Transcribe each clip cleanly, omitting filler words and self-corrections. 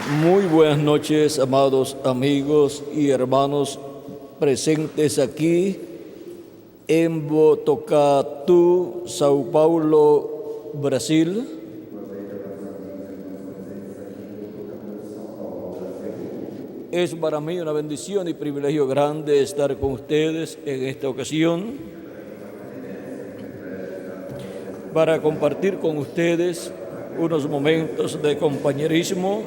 Muy buenas noches, amados amigos y hermanos presentes aquí en Botucatu, Sao Paulo, Brasil. Es para mí una bendición y privilegio grande estar con ustedes en esta ocasión para compartir con ustedes unos momentos de compañerismo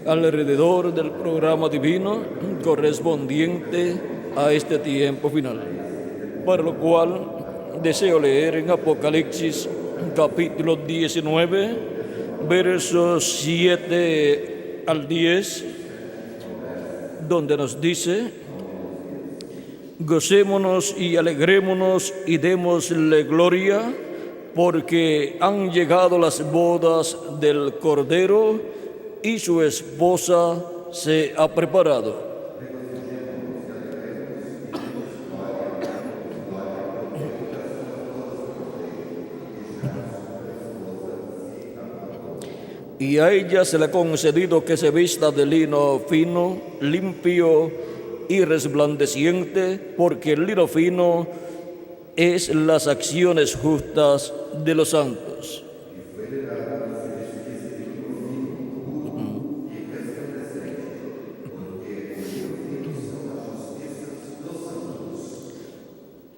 alrededor del programa divino correspondiente a este tiempo final, para lo cual deseo leer en Apocalipsis capítulo 19, versos 7 al 10, donde nos dice: gocémonos y alegrémonos y démosle gloria, porque han llegado las bodas del Cordero y su esposa se ha preparado. Y a ella se le ha concedido que se vista de lino fino, limpio y resplandeciente, porque el lino fino es las acciones justas de los santos.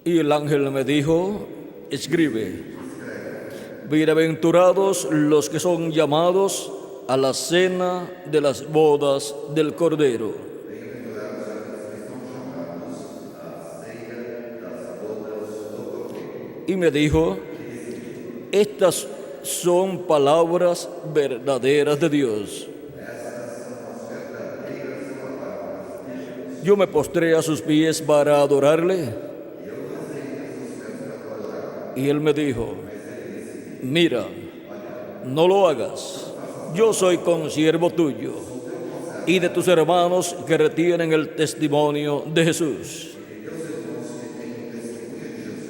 Y el ángel me dijo: escribe, bienaventurados los que son llamados a la cena de las bodas del Cordero. Y me dijo: estas son palabras verdaderas de Dios. Yo me postré a sus pies para adorarle. Y él me dijo: mira, no lo hagas. Yo soy consiervo tuyo y de tus hermanos que retienen el testimonio de Jesús.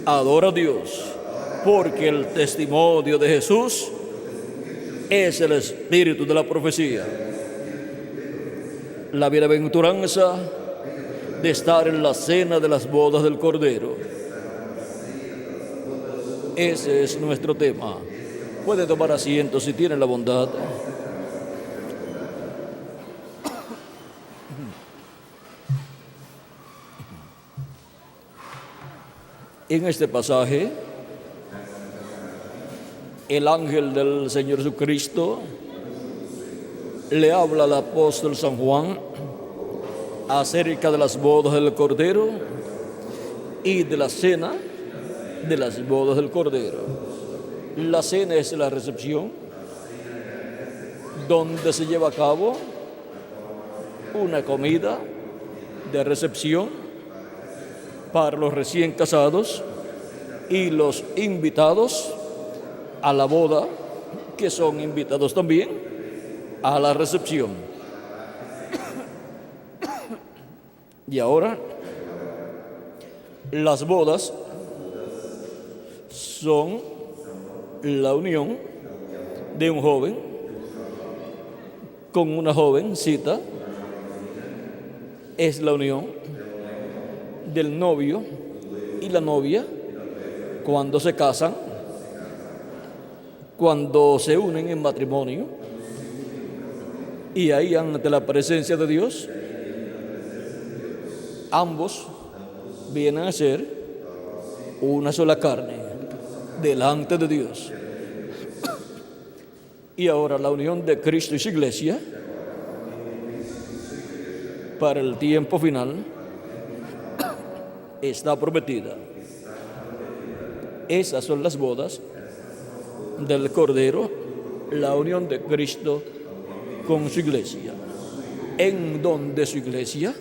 Adora a Dios, porque el testimonio de Jesús es el espíritu de la profecía. La bienaventuranza de estar en la cena de las bodas del Cordero. Ese es nuestro tema. Puede tomar asiento si tiene la bondad. En este pasaje, el ángel del Señor Jesucristo le habla al apóstol San Juan acerca de las bodas del Cordero y de la cena de las bodas del Cordero. La cena es la recepción, donde se lleva a cabo una comida de recepción para los recién casados y los invitados a la boda, que son invitados también a la recepción. Y ahora, las bodas son la unión de un joven con una jovencita, es la unión del novio y la novia cuando se casan, cuando se unen en matrimonio, y ahí ante la presencia de Dios, ambos vienen a ser una sola carne delante de Dios. Y ahora la unión de Cristo y su iglesia para el tiempo final está prometida. Esas son las bodas del Cordero, la unión de Cristo con su iglesia, en donde su iglesia,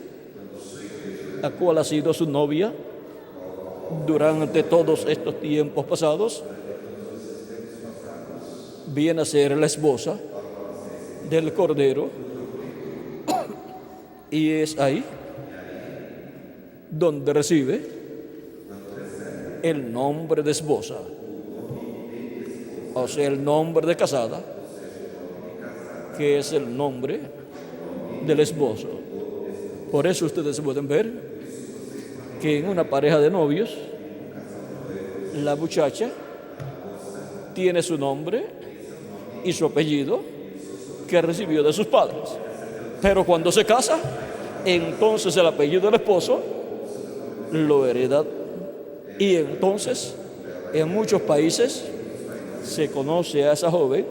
la cual ha sido su novia durante todos estos tiempos pasados, viene a ser la esposa del Cordero, y es ahí donde recibe el nombre de esposa, o sea, el nombre de casada, que es el nombre del esposo. Por eso ustedes pueden ver que en una pareja de novios, la muchacha tiene su nombre y su apellido que recibió de sus padres. Pero cuando se casa, entonces el apellido del esposo lo hereda. Y entonces, en muchos países, se conoce a esa joven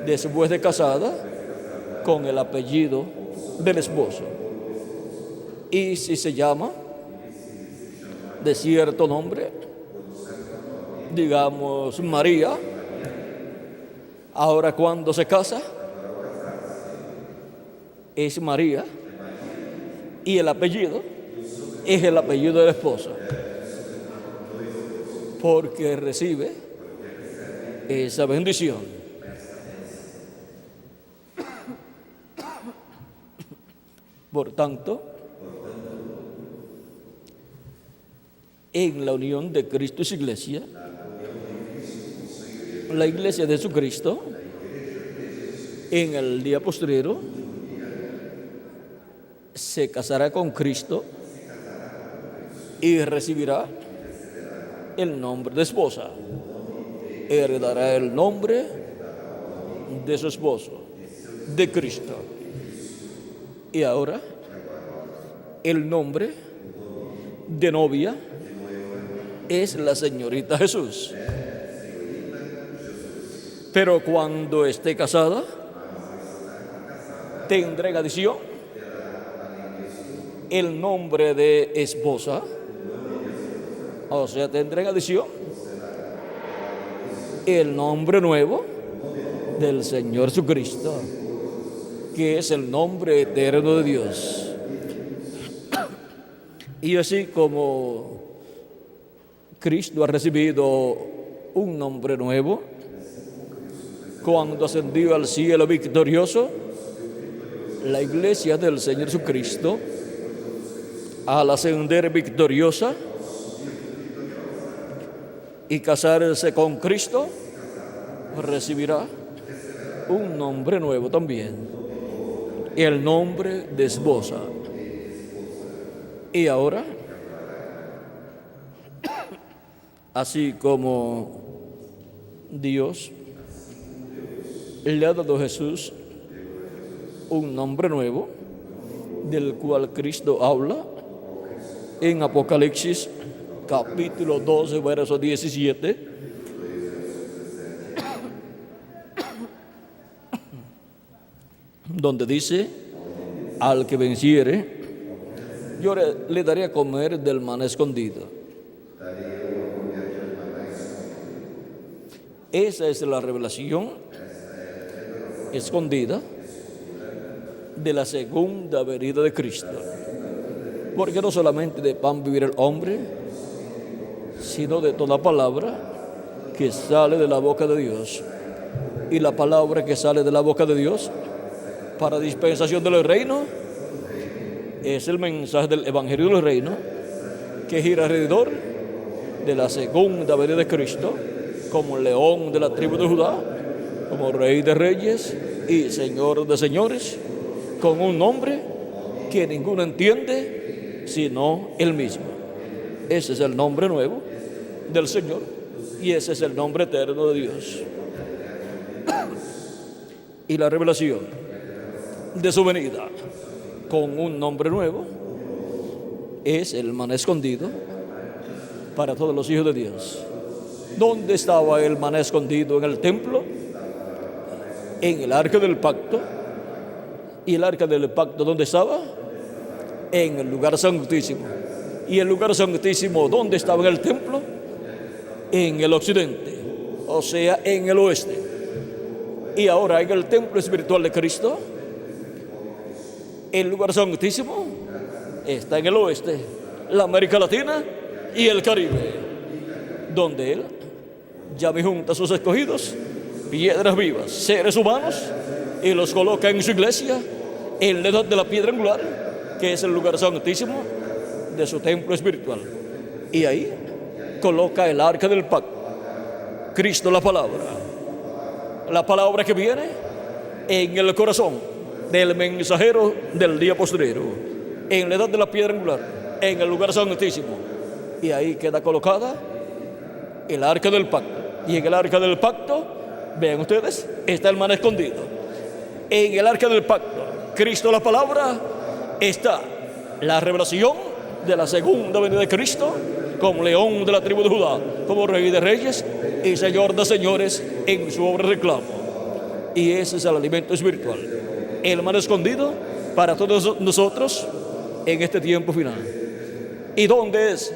después de casada con el apellido del esposo. Y si se llama de cierto nombre, digamos María, ahora cuando se casa es María y el apellido es el apellido del esposo, porque recibe esa bendición. Por tanto, en la unión de Cristo y su iglesia, la iglesia de Jesucristo, en el día postrero, se casará con Cristo y recibirá el nombre de esposa. Heredará el nombre de su esposo, de Cristo. Y ahora, el nombre de novia es la señorita Jesús. Pero cuando esté casada, tendrá en adición el nombre de esposa, o sea, tendrá en adición el nombre nuevo del Señor Jesucristo, que es el nombre eterno de Dios. Y así como Cristo ha recibido un nombre nuevo cuando ascendió al cielo victorioso, la iglesia del Señor Jesucristo, al ascender victoriosa y casarse con Cristo, recibirá un nombre nuevo también, el nombre de esposa. Y ahora, así como Dios le ha dado a Jesús un nombre nuevo, del cual Cristo habla en Apocalipsis capítulo 12, verso 17, donde dice: al que venciere, yo le daré a comer del maná escondido. Esa es la revelación escondida de la segunda venida de Cristo. Porque no solamente de pan vivirá el hombre, sino de toda palabra que sale de la boca de Dios. Y la palabra que sale de la boca de Dios para dispensación del reino es el mensaje del Evangelio del Reino, que gira alrededor de la segunda venida de Cristo, como león de la tribu de Judá, como rey de reyes y señor de señores, con un nombre que ninguno entiende sino él mismo. Ese es el nombre nuevo del Señor y ese es el nombre eterno de Dios. Y la revelación de su venida con un nombre nuevo es el maná escondido para todos los hijos de Dios. ¿Dónde estaba el maná escondido? En el templo, en el arca del pacto. ¿Y el arca del pacto dónde estaba? En el lugar santísimo. ¿Y el lugar santísimo dónde estaba en el templo? En el occidente, o sea, en el oeste. Y ahora en el templo espiritual de Cristo, el lugar santísimo está en el oeste, la América Latina y el Caribe, donde Él llama y junta a sus escogidos, piedras vivas, seres humanos, y los coloca en su iglesia, en la edad de la piedra angular, que es el lugar santísimo de su templo espiritual. Y ahí coloca el arca del pacto, Cristo la palabra que viene en el corazón del mensajero del día postrero, en la edad de la piedra angular, en el lugar santísimo. Y ahí queda colocada el arca del pacto. Y en el arca del pacto, vean ustedes, está el maná escondido. En el arca del pacto, Cristo la palabra, está la revelación de la segunda venida de Cristo como león de la tribu de Judá, como rey de reyes y señor de señores en su obra de reclamo. Y ese es el alimento espiritual, el maná escondido para todos nosotros en este tiempo final. ¿Y dónde es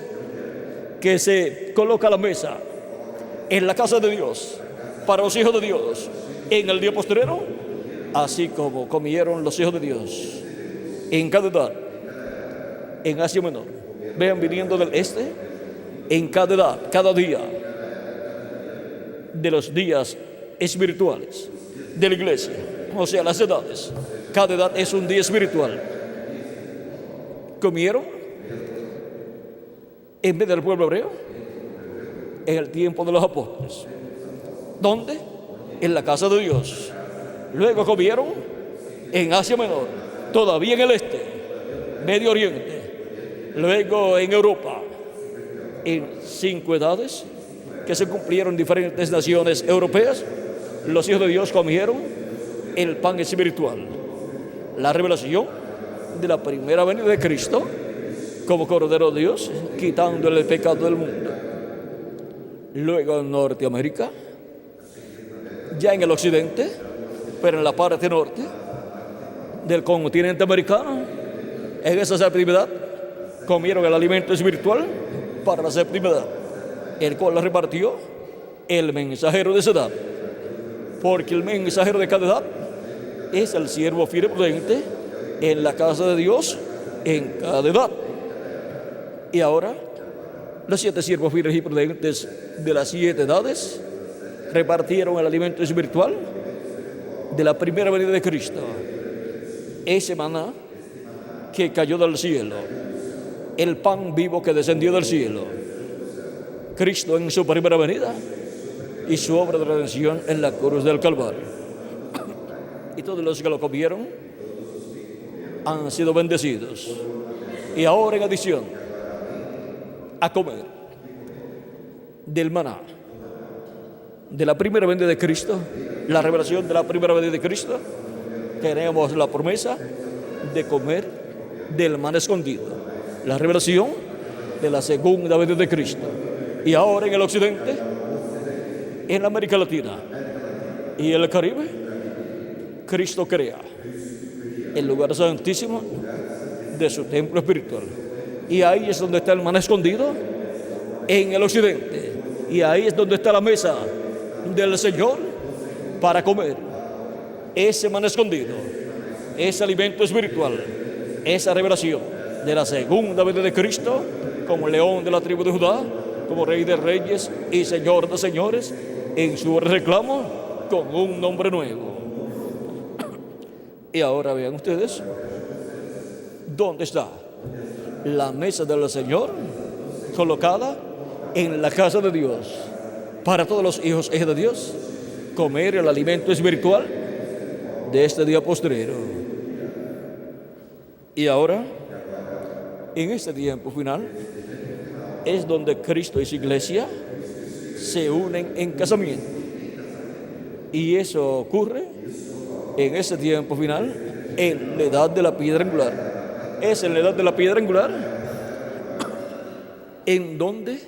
que se coloca la mesa? En la casa de Dios, para los hijos de Dios, en el día postrero, así como comieron los hijos de Dios en cada edad, en Asia Menor. Vean, viniendo del este, en cada edad, cada día de los días espirituales de la iglesia, o sea, las edades, cada edad es un día espiritual. Comieron en vez del pueblo hebreo en el tiempo de los apóstoles. ¿Dónde? En la casa de Dios. Luego comieron en Asia Menor, todavía en el este, Medio Oriente, luego en Europa, en 5 edades que se cumplieron en diferentes naciones europeas. Los hijos de Dios comieron el pan espiritual, la revelación de la primera venida de Cristo como Cordero de Dios, quitándole el pecado del mundo. Luego en Norteamérica, ya en el occidente, pero en la parte norte del continente americano, en esa septimidad comieron el alimento espiritual para la septimidad, el cual la repartió el mensajero de esa edad, porque el mensajero de cada edad es el siervo fiel y prudente en la casa de Dios en cada edad. Y ahora los 7 siervos fieles y prudentes de las 7 edades repartieron el alimento espiritual de la primera venida de Cristo, ese maná que cayó del cielo, el pan vivo que descendió del cielo, Cristo en su primera venida y su obra de redención en la cruz del Calvario. Y todos los que lo comieron han sido bendecidos. Y ahora, en adición a comer del maná de la primera venida de Cristo, la revelación de la primera venida de Cristo, tenemos la promesa de comer del maná escondido, la revelación de la segunda venida de Cristo. Y ahora en el occidente, en América Latina y el Caribe, Cristo crea el lugar santísimo de su templo espiritual. Y ahí es donde está el maná escondido, en el occidente. Y ahí es donde está la mesa del Señor para comer ese maná escondido, ese alimento espiritual, esa revelación de la segunda venida de Cristo como león de la tribu de Judá, como rey de reyes y señor de señores, en su reclamo con un nombre nuevo. Y ahora vean ustedes dónde está la mesa del Señor colocada en la casa de Dios para todos los hijos e hijas de Dios comer el alimento espiritual de este día postrero. Y ahora, en este tiempo final, es donde Cristo y su iglesia se unen en casamiento. Y eso ocurre en ese tiempo final, en la edad de la piedra angular. Es en la edad de la piedra angular en donde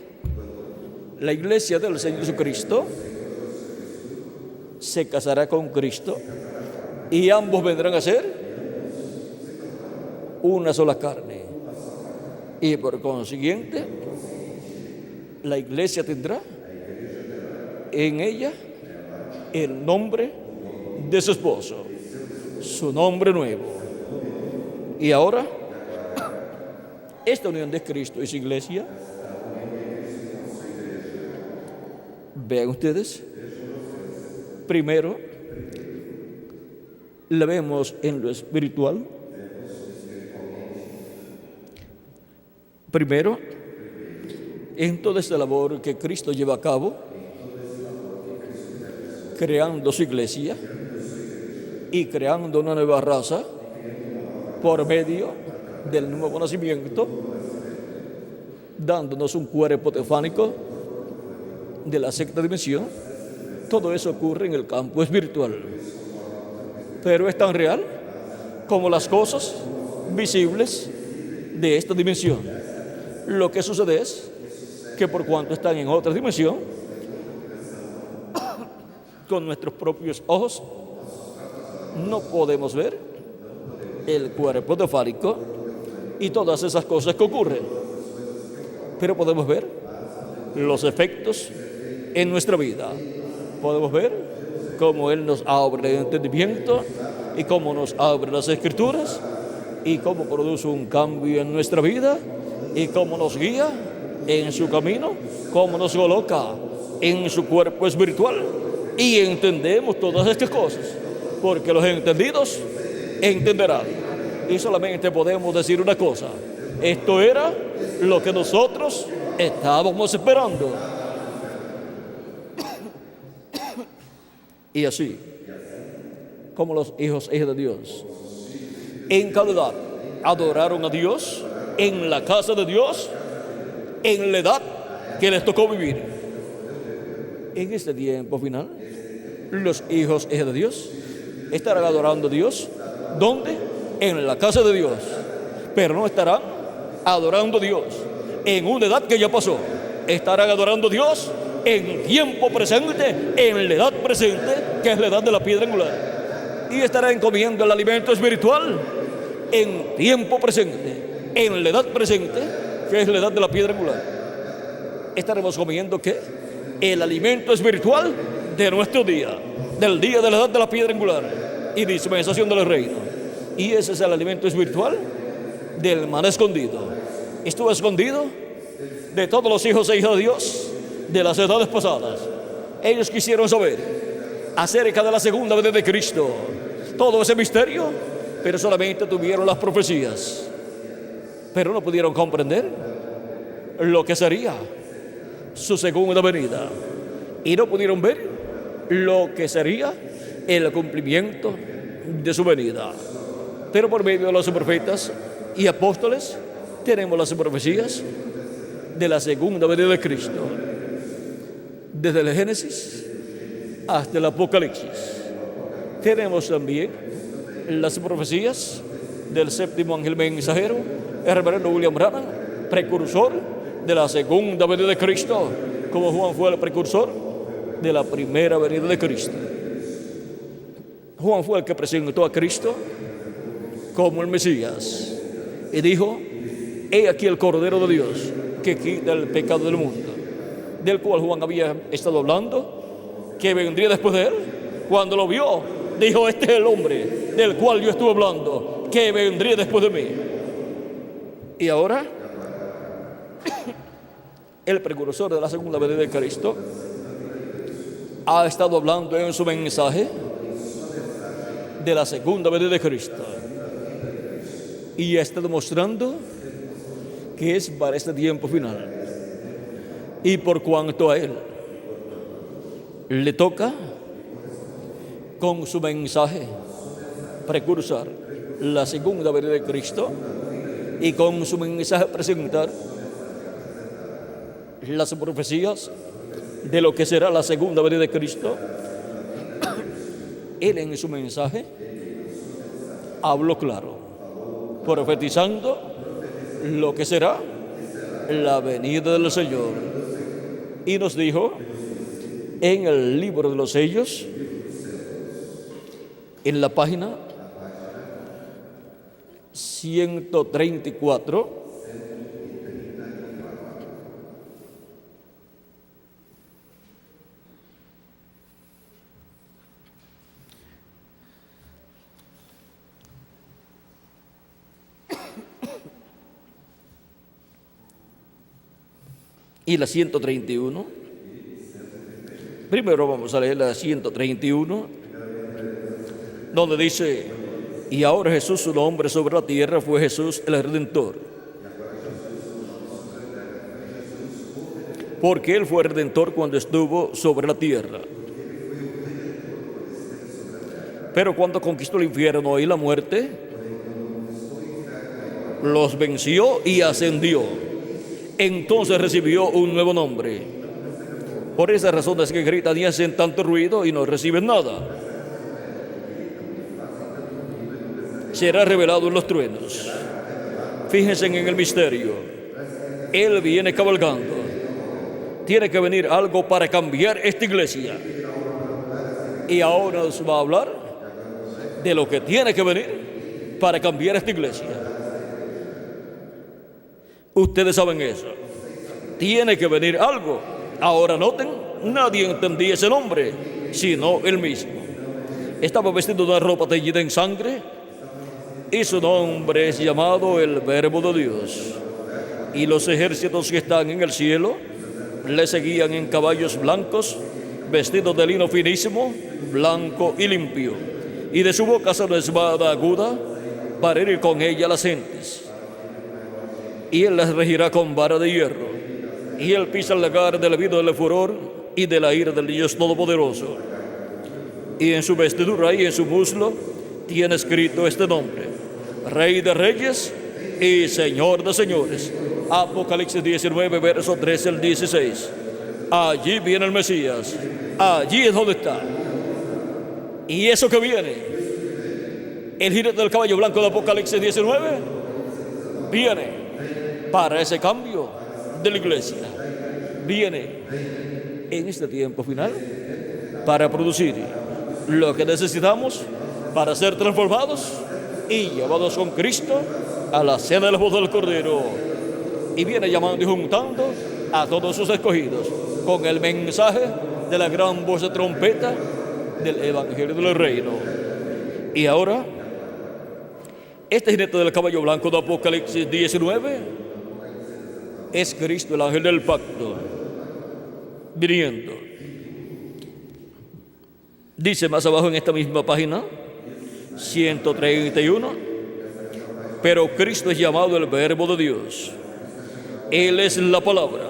la iglesia del Señor Jesucristo se casará con Cristo y ambos vendrán a ser una sola carne. Y por consiguiente, la iglesia tendrá en ella el nombre de su esposo, su nombre nuevo. Y ahora, esta unión de Cristo y su iglesia, vean ustedes, primero la vemos en lo espiritual. Primero, en toda esta labor que Cristo lleva a cabo, creando su iglesia, y creando una nueva raza por medio del nuevo nacimiento, dándonos un cuerpo teofánico de la sexta dimensión. Todo eso ocurre en el campo espiritual, pero es tan real como las cosas visibles de esta dimensión. Lo que sucede es que por cuanto están en otra dimensión, con nuestros propios ojos no podemos ver el cuerpo teofánico y todas esas cosas que ocurren, pero podemos ver los efectos en nuestra vida. Podemos ver cómo Él nos abre el entendimiento y cómo nos abre las Escrituras y cómo produce un cambio en nuestra vida y cómo nos guía en su camino, cómo nos coloca en su cuerpo espiritual, y entendemos todas estas cosas, porque los entendidos entenderán. Y solamente podemos decir una cosa: esto era lo que nosotros estábamos esperando. Y así como los hijos e hijas de Dios en cada edad adoraron a Dios en la casa de Dios, en la edad que les tocó vivir, en este tiempo final los hijos e hijas de Dios estarán adorando a Dios. ¿Dónde? En la casa de Dios. Pero no estarán adorando a Dios en una edad que ya pasó. Estarán adorando a Dios en tiempo presente, en la edad presente, que es la edad de la piedra angular. Y estarán comiendo el alimento espiritual en tiempo presente, en la edad presente, que es la edad de la piedra angular. Estaremos comiendo ¿qué? El alimento espiritual de nuestro día, del día de la edad de la piedra angular y dispensación del reino. Y ese es el alimento espiritual del maná escondido. Estuvo escondido de todos los hijos e hijas de Dios de las edades pasadas. Ellos quisieron saber acerca de la segunda venida de Cristo, todo ese misterio, pero solamente tuvieron las profecías, pero no pudieron comprender lo que sería su segunda venida, y no pudieron ver lo que sería el cumplimiento de su venida. Pero por medio de los profetas y apóstoles tenemos las profecías de la segunda venida de Cristo, desde el Génesis hasta el Apocalipsis. Tenemos también las profecías del séptimo ángel mensajero, el reverendo William Branham, precursor de la segunda venida de Cristo, como Juan fue el precursor de la primera venida de Cristo. Juan fue el que presentó a Cristo como el Mesías y dijo: he aquí el Cordero de Dios que quita el pecado del mundo, del cual Juan había estado hablando, que vendría después de él. Cuando lo vio, dijo: este es el hombre del cual yo estuve hablando, que vendría después de mí. Y ahora el precursor de la segunda venida de Cristo ha estado hablando en su mensaje de la segunda venida de Cristo y está demostrando que es para este tiempo final. Y por cuanto a él le toca con su mensaje precursar la segunda venida de Cristo y con su mensaje presentar las profecías de lo que será la segunda venida de Cristo, él en su mensaje habló claro, profetizando lo que será la venida del Señor, y nos dijo en el libro de los sellos, en la página 134, y la 131. Primero vamos a leer la 131, donde dice: y ahora Jesús, su nombre sobre la tierra fue Jesús el Redentor, porque Él fue Redentor cuando estuvo sobre la tierra. Pero cuando conquistó el infierno y la muerte, los venció y ascendió. Entonces recibió un nuevo nombre. Por esa razón es que gritan y hacen tanto ruido y no reciben nada. Será revelado en los truenos. Fíjense en el misterio. Él viene cabalgando. Tiene que venir algo para cambiar esta iglesia. Y ahora nos va a hablar de lo que tiene que venir para cambiar esta iglesia. Ustedes saben eso. Tiene que venir algo. Ahora noten, nadie entendía ese nombre, sino él mismo. Estaba vestido de una ropa teñida en sangre y su nombre es llamado el Verbo de Dios. Y los ejércitos que están en el cielo le seguían en caballos blancos, vestidos de lino finísimo, blanco y limpio. Y de su boca sale una espada aguda para herir con ella a las gentes. Y él las regirá con vara de hierro. Y él pisa el lagar del vino del furor y de la ira del Dios Todopoderoso. Y en su vestidura y en su muslo tiene escrito este nombre: Rey de Reyes y Señor de Señores. Apocalipsis 19, verso 13 al 16. Allí viene el Mesías. Allí es donde está. Y eso que viene, el jinete del caballo blanco de Apocalipsis 19, viene para ese cambio de la iglesia. Viene en este tiempo final para producir lo que necesitamos para ser transformados y llevados con Cristo a la cena de la boda del Cordero. Y viene llamando y juntando a todos sus escogidos con el mensaje de la gran voz de trompeta del Evangelio del Reino. Y ahora, este jinete del caballo blanco de Apocalipsis 19 es Cristo, el ángel del pacto, viniendo. Dice más abajo en esta misma página 131, pero Cristo es llamado el Verbo de Dios. Él es la palabra,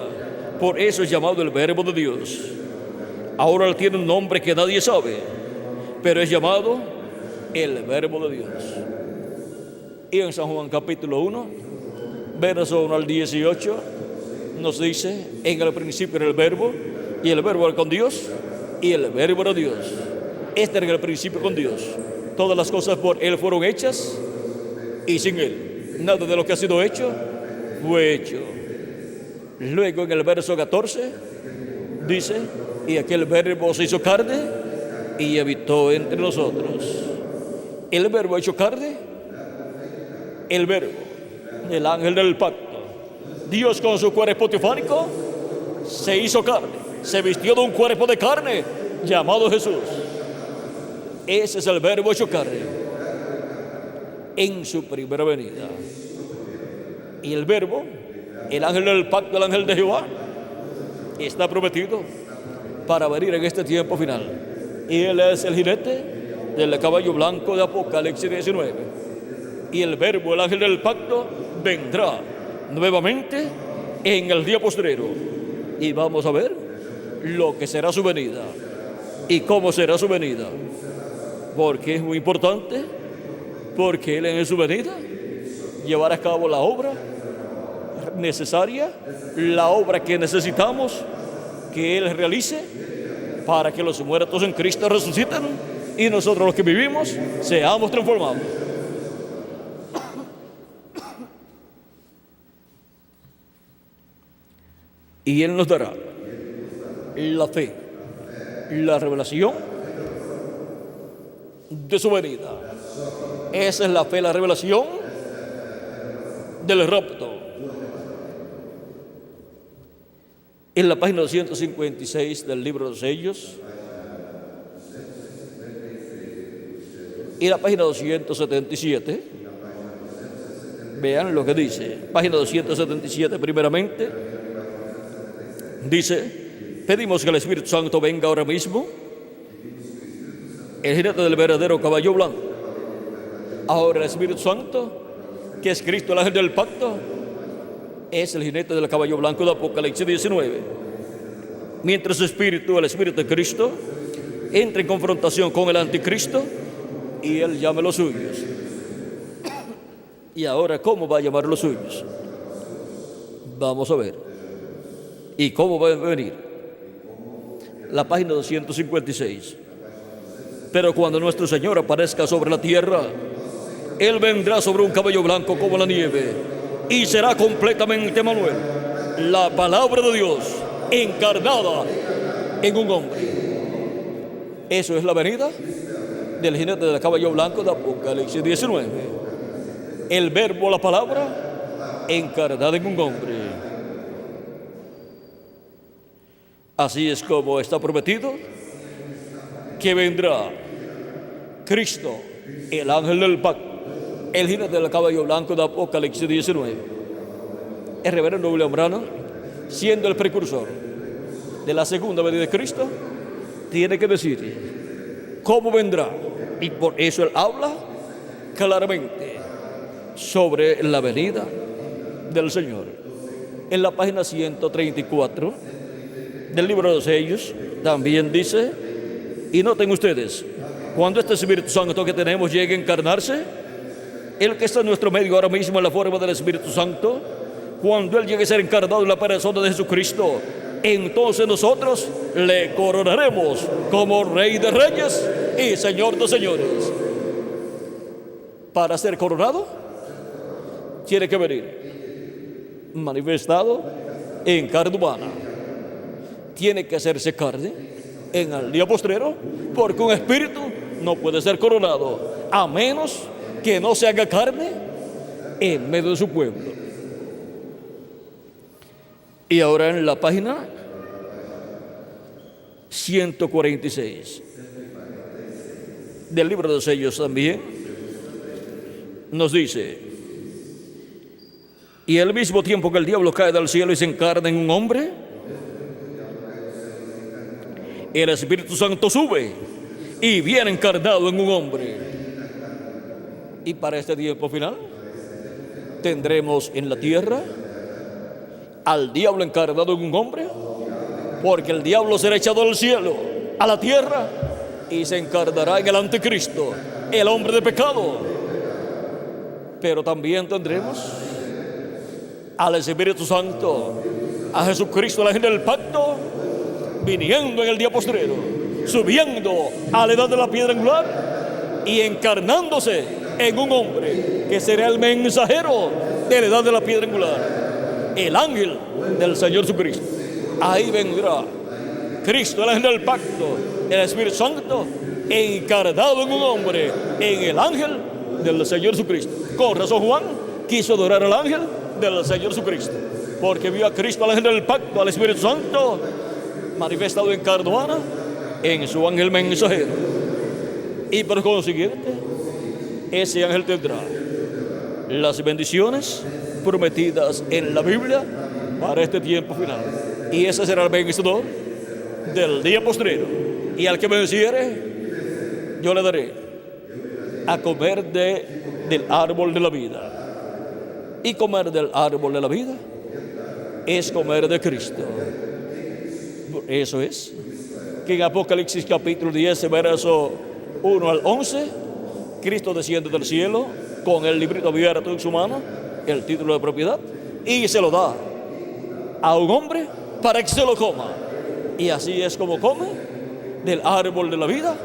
por eso es llamado el Verbo de Dios. Ahora él tiene un nombre que nadie sabe, pero es llamado el Verbo de Dios. Y en San Juan capítulo 1, verso 1 al 18, nos dice: en el principio era el Verbo, y el Verbo era con Dios, y el Verbo era Dios. Este era en el principio con Dios. Todas las cosas por Él fueron hechas, y sin Él nada de lo que ha sido hecho fue hecho. Luego en el verso 14 dice: y aquel Verbo se hizo carne y habitó entre nosotros. El Verbo hecho carne, el Verbo, el ángel del pacto, Dios con su cuerpo teofánico se hizo carne, se vistió de un cuerpo de carne llamado Jesús. Ese es el Verbo hecho carne en su primera venida. Y el Verbo, el ángel del pacto, el ángel de Jehová, está prometido para venir en este tiempo final. Y él es el jinete del caballo blanco de Apocalipsis 19. Y el Verbo, el ángel del pacto, vendrá nuevamente en el día postrero. Y vamos a ver lo que será su venida y cómo será su venida. Porque es muy importante, porque él en su venida llevará a cabo la obra necesaria, la obra que necesitamos que él realice para que los muertos en Cristo resuciten y nosotros los que vivimos seamos transformados. Y él nos dará la fe, la revelación de su venida. Esa es la fe, la revelación del rapto. En la página 256 del libro de los sellos y la página 277, vean lo que dice. Página 277 primeramente dice: pedimos que el Espíritu Santo venga ahora mismo, el jinete del verdadero caballo blanco. Ahora el Espíritu Santo, que es Cristo, el ángel del pacto, es el jinete del caballo blanco de Apocalipsis 19. Mientras su espíritu, el Espíritu de Cristo, entra en confrontación con el anticristo y Él llame los suyos. Y ahora, ¿cómo va a llamar los suyos? Vamos a ver. ¿Y cómo va a venir? La página 256. Pero cuando nuestro Señor aparezca sobre la tierra, Él vendrá sobre un caballo blanco como la nieve y será completamente Emmanuel, la palabra de Dios encarnada en un hombre. Eso es la venida del jinete del caballo blanco de Apocalipsis 19. El verbo, la palabra, encarnada en un hombre. Así es como está prometido que vendrá Cristo, el ángel del pacto, el jinete del caballo blanco de Apocalipsis 19. El reverendo William Branham, siendo el precursor de la segunda venida de Cristo, tiene que decir cómo vendrá. Y por eso él habla claramente sobre la venida del Señor. En la página 134 del libro de los sellos también dice, y noten ustedes, cuando este Espíritu Santo que tenemos llegue a encarnarse, el que está en nuestro medio ahora mismo en la forma del Espíritu Santo, cuando Él llegue a ser encarnado en la persona de Jesucristo, entonces nosotros le coronaremos como Rey de Reyes y Señor de Señores. Para ser coronado, tiene que venir manifestado en carne humana. Tiene que hacerse carne en el día postrero, porque un espíritu no puede ser coronado a menos que no se haga carne en medio de su pueblo. Y ahora en la página 146 del libro de los sellos también nos dice, y al mismo tiempo que el diablo cae del cielo y se encarna en un hombre, el Espíritu Santo sube y viene encarnado en un hombre. Y para este tiempo final tendremos en la tierra al diablo encarnado en un hombre, porque el diablo será echado del cielo a la tierra y se encarnará en el anticristo, el hombre de pecado. Pero también tendremos al Espíritu Santo, a Jesucristo, el ángel del pacto, viniendo en el día postrero, subiendo a la edad de la piedra angular y encarnándose en un hombre que será el mensajero de la edad de la piedra angular, el ángel del Señor Jesucristo. Ahí vendrá Cristo, el ángel del pacto, el Espíritu Santo, encarnado en un hombre, en el ángel del Señor Jesucristo. Con razón Juan quiso adorar al ángel del Señor Jesucristo, porque vio a Cristo, al ángel del pacto, al Espíritu Santo, manifestado en carne humana, en su ángel mensajero. Y por consiguiente, ese ángel tendrá las bendiciones prometidas en la Biblia para este tiempo final. Y ese será el vencedor del día postrero. Y al que me venciere, yo le daré a comer del árbol de la vida. Y comer del árbol de la vida es comer de Cristo. Eso es que en Apocalipsis capítulo 10, verso 1 al 11, Cristo desciende del cielo con el librito abierto en su mano, el título de propiedad, y se lo da a un hombre para que se lo coma. Y así es como come del árbol de la vida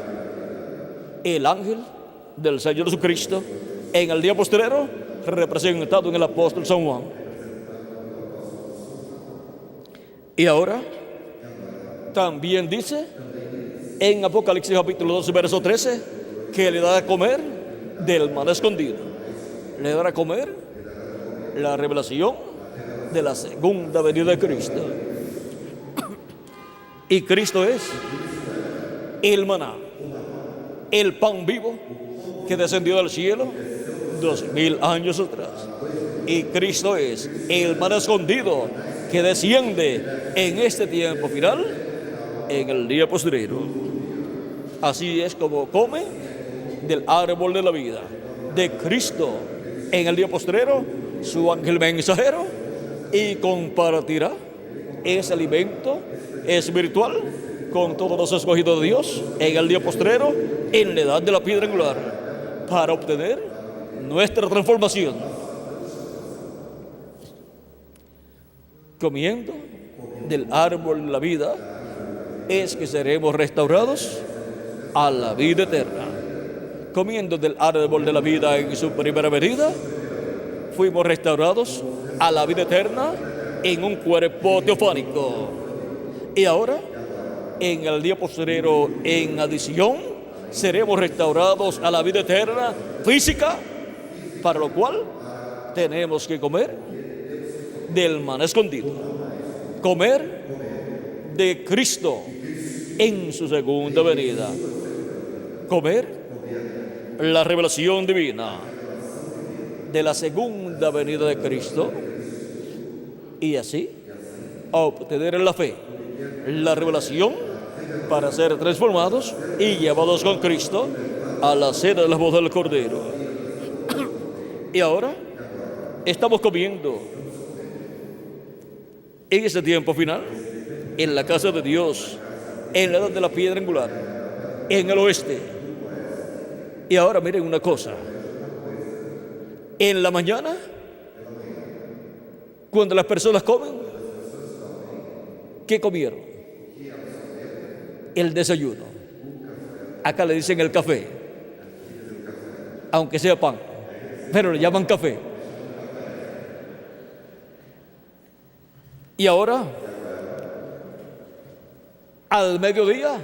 el ángel del Señor Jesucristo en el día postrero, representado en el apóstol San Juan. Y ahora también dice en Apocalipsis capítulo 12, verso 13, que le da a comer del maná escondido. Le da a comer la revelación de la segunda venida de Cristo. Y Cristo es el maná, el pan vivo que descendió del cielo 2000 años atrás. Y Cristo es el maná escondido que desciende en este tiempo final, en el día postrero. Así es como come del árbol de la vida de Cristo en el día postrero su ángel mensajero, y compartirá ese alimento espiritual con todos los escogidos de Dios en el día postrero, en la edad de la piedra angular, para obtener nuestra transformación. Comiendo del árbol de la vida es que seremos restaurados a la vida eterna. Comiendo del árbol de la vida en su primera venida, fuimos restaurados a la vida eterna en un cuerpo teofánico. Y ahora, en el día posterior, en adición, seremos restaurados a la vida eterna física, para lo cual tenemos que comer del maná escondido, comer de Cristo en su segunda venida, comer la revelación divina de la segunda venida de Cristo, y así obtener en la fe la revelación para ser transformados y llevados con Cristo a la cena de las bodas del Cordero. Y ahora estamos comiendo en ese tiempo final, en la casa de Dios, en la edad de la piedra angular, en el oeste. Y ahora miren una cosa. En la mañana, cuando las personas comen, ¿qué comieron? El desayuno. Acá le dicen el café, aunque sea pan, pero le llaman café. Y ahora, al mediodía,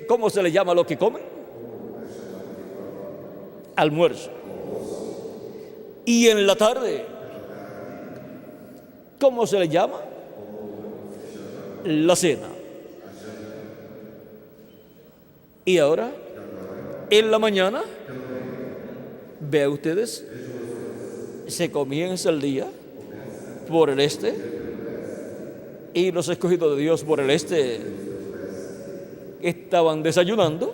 ¿cómo se le llama lo que comen? Almuerzo. Y en la tarde, ¿cómo se le llama? La cena. Y ahora, en la mañana, vean ustedes, se comienza el día por el este, y los escogidos de Dios por el este estaban desayunando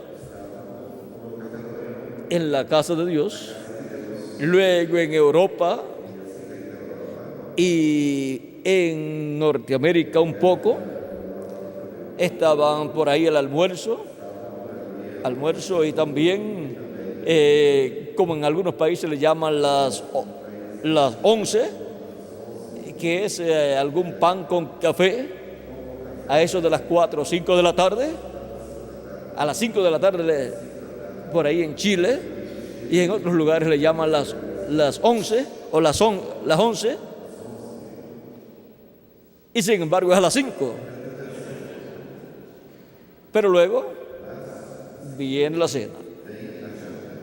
en la casa de Dios. Luego en Europa y en Norteamérica un poco estaban por ahí el almuerzo y también como en algunos países le llaman las 11, que es algún pan con café, a eso de las 4 o 5 de la tarde, a las 5 de la tarde por ahí en Chile, y en otros lugares le llaman las 11 o las 11, y sin embargo es a las 5. Pero luego viene la cena,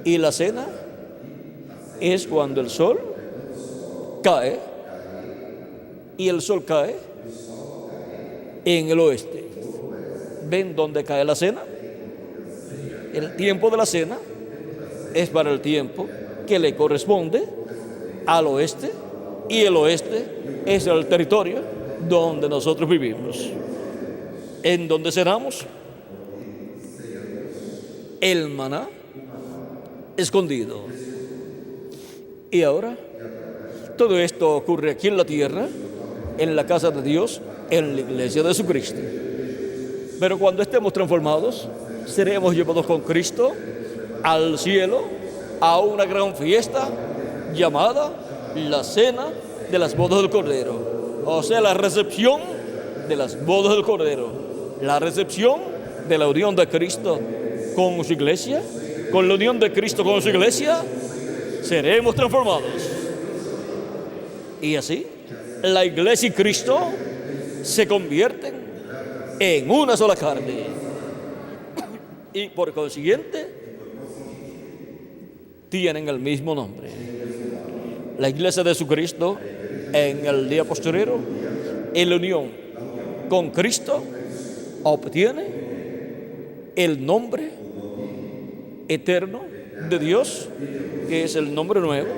y la cena es cuando el sol cae, y el sol cae en el oeste. ¿Ven dónde cae la cena? El tiempo de la cena es para el tiempo que le corresponde al oeste, y el oeste es el territorio donde nosotros vivimos. ¿En donde cenamos? El maná escondido. Y ahora, todo esto ocurre aquí en la tierra, en la casa de Dios, en la iglesia de Jesucristo. Pero cuando estemos transformados, seremos llevados con Cristo al cielo, a una gran fiesta llamada la cena de las bodas del Cordero. O sea, la recepción de las bodas del Cordero. La recepción de la unión de Cristo con su iglesia. Con la unión de Cristo con su iglesia, seremos transformados. Y así, la iglesia y Cristo se convierten en una sola carne. Y por consiguiente, tienen el mismo nombre. La iglesia de Jesucristo, en el día posterior, en la unión con Cristo, obtiene el nombre eterno de Dios, que es el nombre nuevo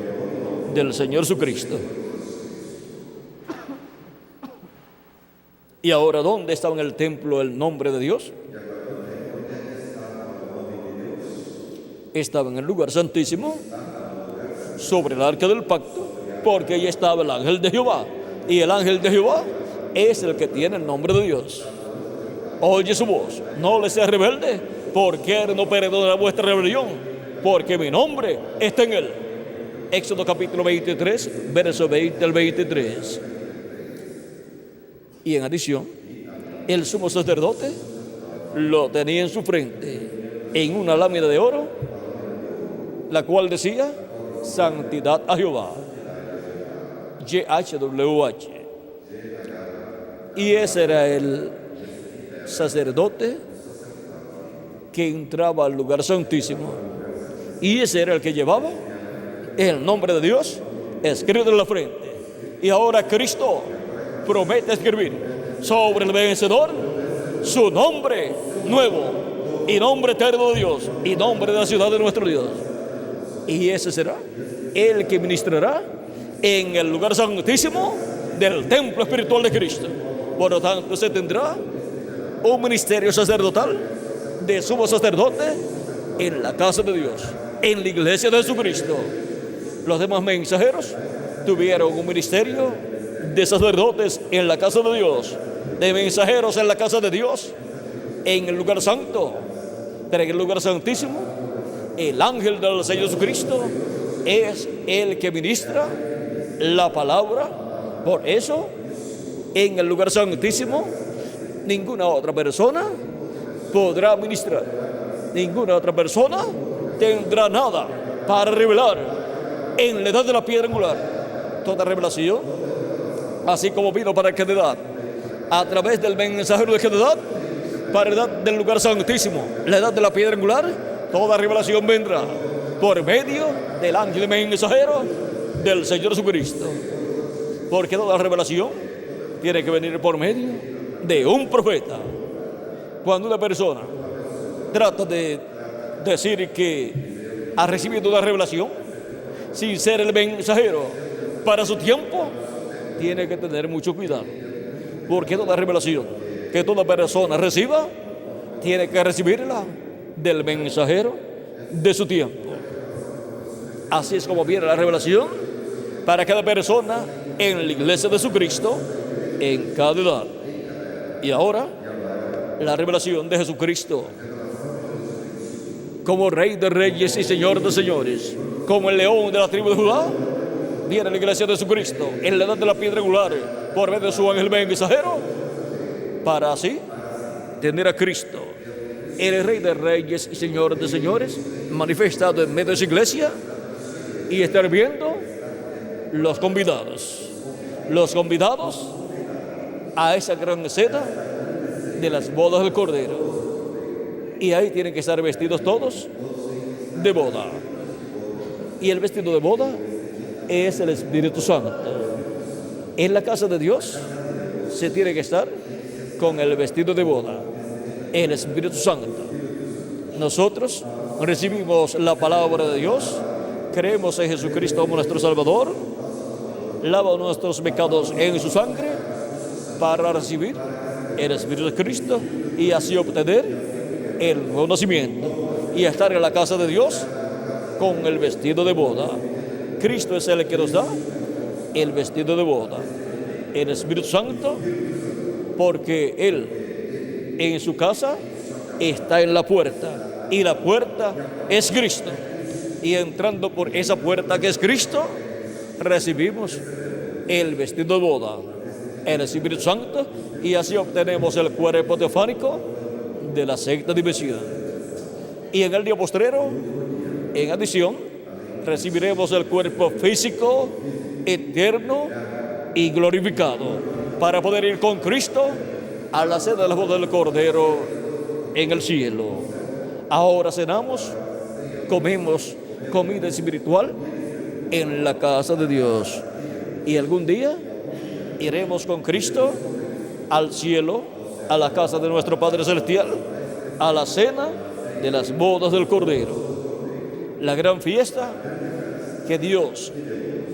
del Señor Jesucristo. Y ahora, ¿dónde estaba en el templo el nombre de Dios? Estaba en el lugar santísimo, sobre el arca del pacto, porque ahí estaba el ángel de Jehová. Y el ángel de Jehová es el que tiene el nombre de Dios. Oye su voz, no le seas rebelde, porque Él no perdona vuestra rebelión, porque mi nombre está en Él. Éxodo capítulo 23, verso 20 al 23. Y en adición, el sumo sacerdote lo tenía en su frente, en una lámina de oro, la cual decía: Santidad a Jehová, YHWH. Y ese era el sacerdote que entraba al lugar santísimo, y ese era el que llevaba el nombre de Dios escrito en la frente. Y ahora Cristo promete escribir sobre el vencedor su nombre nuevo, y nombre eterno de Dios, y nombre de la ciudad de nuestro Dios. Y ese será el que ministrará en el lugar santísimo del templo espiritual de Cristo. Por lo tanto, se tendrá un ministerio sacerdotal de sumo sacerdote en la casa de Dios, en la iglesia de Jesucristo. Los demás mensajeros tuvieron un ministerio de sacerdotes en la casa de Dios, de mensajeros en la casa de Dios, en el lugar santo. Pero en el lugar santísimo, el ángel del Señor Jesucristo es el que ministra la palabra. Por eso, en el lugar santísimo, ninguna otra persona podrá ministrar. Ninguna otra persona tendrá nada para revelar en la edad de la piedra angular. Toda revelación, así como vino para la edad, a través del mensajero de edad, para la edad del lugar santísimo, la edad de la piedra angular, toda revelación vendrá por medio del ángel mensajero del Señor Jesucristo. Porque toda revelación tiene que venir por medio de un profeta. Cuando una persona trata de decir que ha recibido una revelación sin ser el mensajero para su tiempo, tiene que tener mucho cuidado. Porque toda revelación que toda persona reciba, tiene que recibirla del mensajero de su tiempo. Así es como viene la revelación para cada persona en la iglesia de Jesucristo, en cada edad. Y ahora, la revelación de Jesucristo como Rey de Reyes y Señor de Señores, como el león de la tribu de Judá, viene a la iglesia de Jesucristo en la edad de la piedra angular por medio de su ángel mensajero, para así tener a Cristo, el Rey de Reyes y Señor de Señores, manifestado en medio de su iglesia, y estar viendo los convidados a esa gran cena de las bodas del Cordero. Y ahí tienen que estar vestidos todos de boda. Y el vestido de boda es el Espíritu Santo. En la casa de Dios se tiene que estar con el vestido de boda, el Espíritu Santo. Nosotros recibimos la palabra de Dios, creemos en Jesucristo como nuestro Salvador, lava nuestros pecados en su sangre para recibir el Espíritu de Cristo y así obtener el nuevo nacimiento y estar en la casa de Dios con el vestido de boda. Cristo es el que nos da el vestido de boda, el Espíritu Santo, porque Él en su casa está en la puerta y la puerta es Cristo. Y entrando por esa puerta que es Cristo, recibimos el vestido de boda, el Espíritu Santo, y así obtenemos el cuerpo teofánico de la sexta dimensión. Y en el día postrero, en adición, recibiremos el cuerpo físico, eterno y glorificado, para poder ir con Cristo a la cena de la boda del Cordero en el cielo. Ahora cenamos, comemos comida espiritual en la casa de Dios. Y algún día iremos con Cristo al cielo, a la casa de nuestro Padre Celestial, a la cena de las bodas del Cordero. La gran fiesta que Dios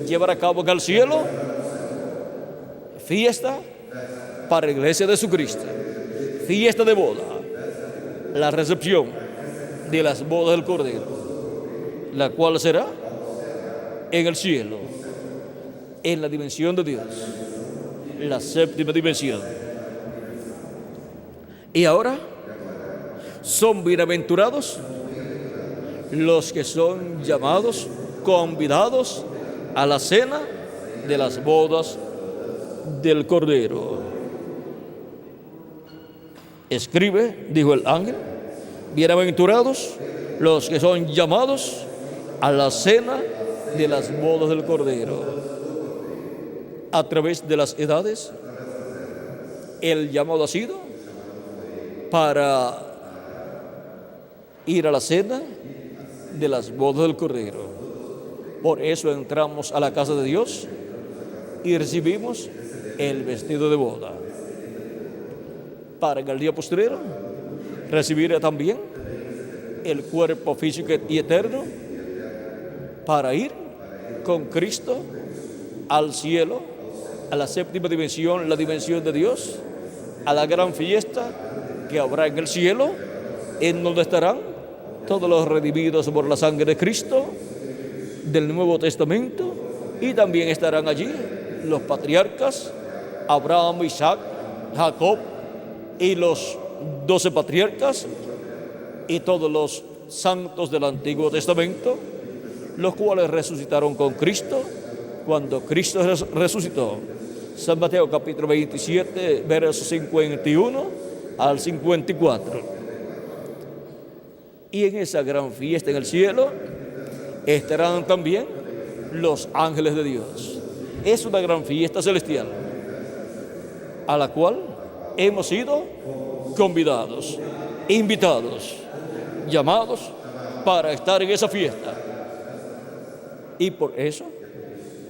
llevará a cabo en el cielo, fiesta para la iglesia de Jesucristo, fiesta de boda, la recepción de las bodas del Cordero, la cual será en el cielo, en la dimensión de Dios, la séptima dimensión. Y ahora Son bienaventurados los que son llamados, convidados a la cena de las bodas del Cordero. Escribe, dijo el ángel, bienaventurados los que son llamados a la cena de las bodas del Cordero. A través de las edades, el llamado ha sido para ir a la cena de las bodas del Cordero. Por eso entramos a la casa de Dios y recibimos el vestido de boda. Para en el día postrero recibir también el cuerpo físico y eterno para ir con Cristo al cielo, a la séptima dimensión, la dimensión de Dios, a la gran fiesta que habrá en el cielo, en donde estarán todos los redimidos por la sangre de Cristo del Nuevo Testamento, y también estarán allí los patriarcas Abraham, Isaac, Jacob y los 12 patriarcas y todos los santos del Antiguo Testamento, los cuales resucitaron con Cristo cuando Cristo resucitó. San Mateo capítulo 27, versos 51 al 54. Y en esa gran fiesta en el cielo estarán también los ángeles de Dios. Es una gran fiesta celestial a la cual hemos sido convidados, invitados, llamados para estar en esa fiesta. Y por eso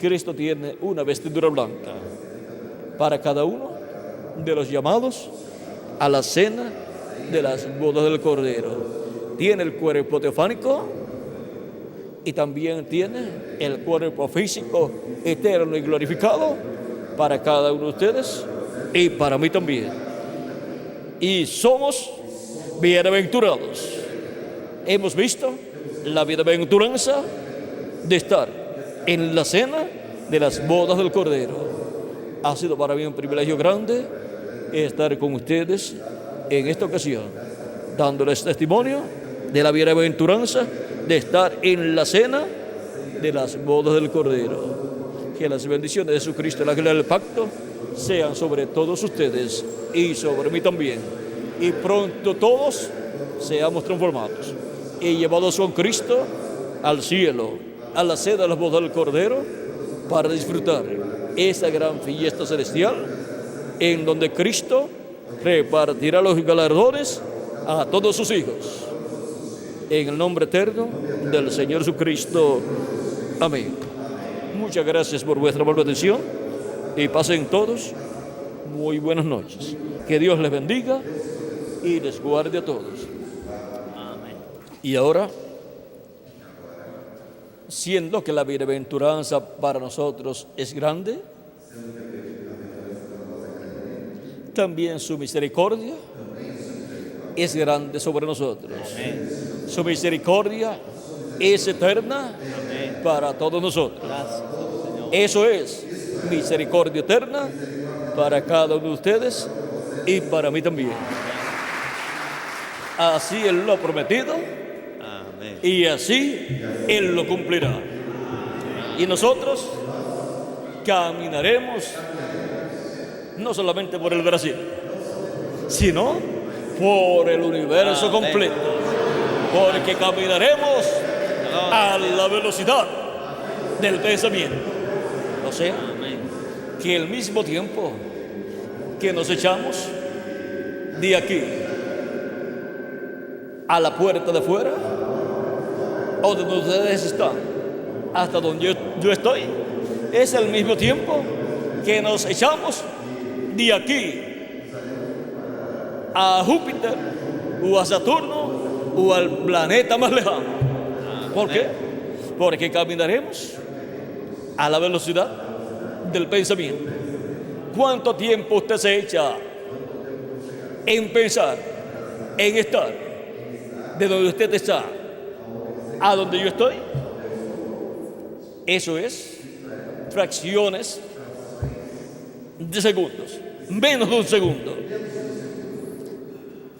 Cristo tiene una vestidura blanca para cada uno de los llamados a la cena de las bodas del Cordero. Tiene el cuerpo teofánico y también tiene el cuerpo físico eterno y glorificado para cada uno de ustedes y para mí también. Y somos bienaventurados. Hemos visto la bienaventuranza de estar en la cena de las bodas del Cordero. Ha sido para mí un privilegio grande estar con ustedes en esta ocasión, dándoles testimonio de la bienaventuranza de estar en la cena de las bodas del Cordero. Que las bendiciones de Jesucristo, el ángel del pacto, sean sobre todos ustedes y sobre mí también. Y pronto todos seamos transformados y llevados con Cristo al cielo, a la cena de las bodas del Cordero, para disfrutar esa gran fiesta celestial en donde Cristo repartirá los galardones a todos sus hijos. En el nombre eterno del Señor Jesucristo. Amén. Muchas gracias por vuestra buena atención y pasen todos muy buenas noches. Que Dios les bendiga y les guarde a todos. Amén. Y ahora, siendo que la bienaventuranza para nosotros es grande, también su misericordia es grande sobre nosotros. Amén. Su misericordia es eterna. Amén. Para todos nosotros. Gracias, Señor. Eso es misericordia eterna para cada uno de ustedes y para mí también. Así Él lo ha prometido. Amén. Y así Él lo cumplirá. Y nosotros caminaremos no solamente por el Brasil, sino por el universo completo, porque caminaremos a la velocidad del pensamiento. O sea, que al mismo tiempo que nos echamos de aquí a la puerta de afuera, o donde ustedes están, hasta donde yo estoy, es al mismo tiempo que nos echamos de aquí a Júpiter o a Saturno o al planeta más lejano. ¿Por qué? Porque caminaremos a la velocidad del pensamiento. ¿Cuánto tiempo usted se echa en pensar, en estar de donde usted está a donde yo estoy? Eso es fracciones de segundos, menos de un segundo.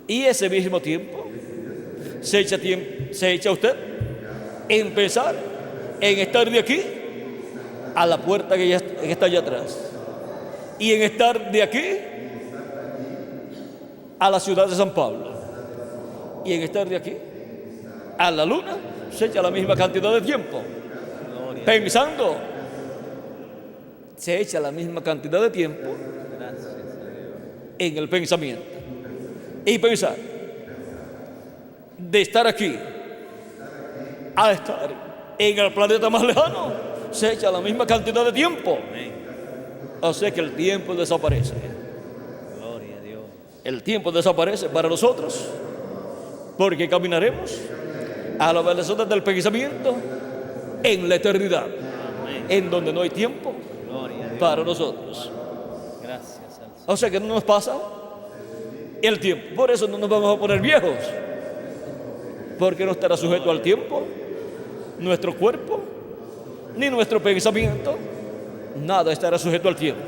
Y ese mismo tiempo se echa usted en pensar en estar de aquí a la puerta que está allá atrás, y en estar de aquí a la ciudad de San Pablo, y en estar de aquí a la luna, se echa la misma cantidad de tiempo pensando, se echa la misma cantidad de tiempo en el pensamiento. Y pensar de estar aquí a estar en el planeta más lejano, se echa la misma cantidad de tiempo. O sea que el tiempo desaparece. Gloria a Dios. El tiempo desaparece para nosotros, porque caminaremos a la velocidad del pensamiento en la eternidad, en donde no hay tiempo para nosotros. Gracias al Señor. O sea que no nos pasa el tiempo. Por eso no nos vamos a poner viejos, porque no estará sujeto al tiempo nuestro cuerpo ni nuestro pensamiento. Nada estará sujeto al tiempo,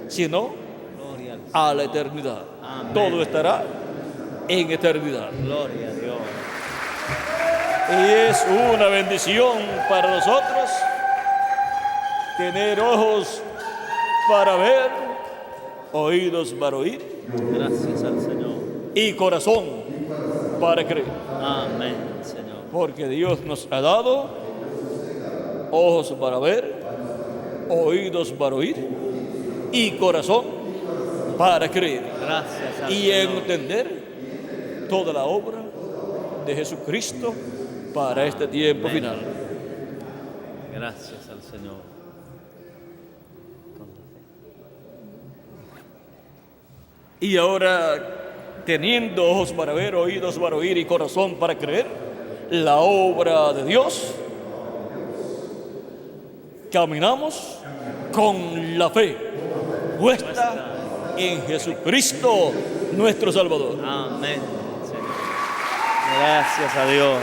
sino Gloria al Señor. a la eternidad. Amén. Todo estará en eternidad. Gloria a Dios. Y es una bendición para nosotros tener ojos para ver, oídos para oír Gracias al Señor. y corazón para creer. Amén, Señor. Porque Dios nos ha dado ojos para ver, oídos para oír y corazón para creer. Gracias al Y Señor. entender toda la obra de Jesucristo para este tiempo Amén. final. Gracias al Señor. Y ahora, teniendo ojos para ver, oídos para oír y corazón para creer la obra de Dios, caminamos con la fe puesta en Jesucristo, nuestro Salvador. Amén, Señor. Gracias a Dios.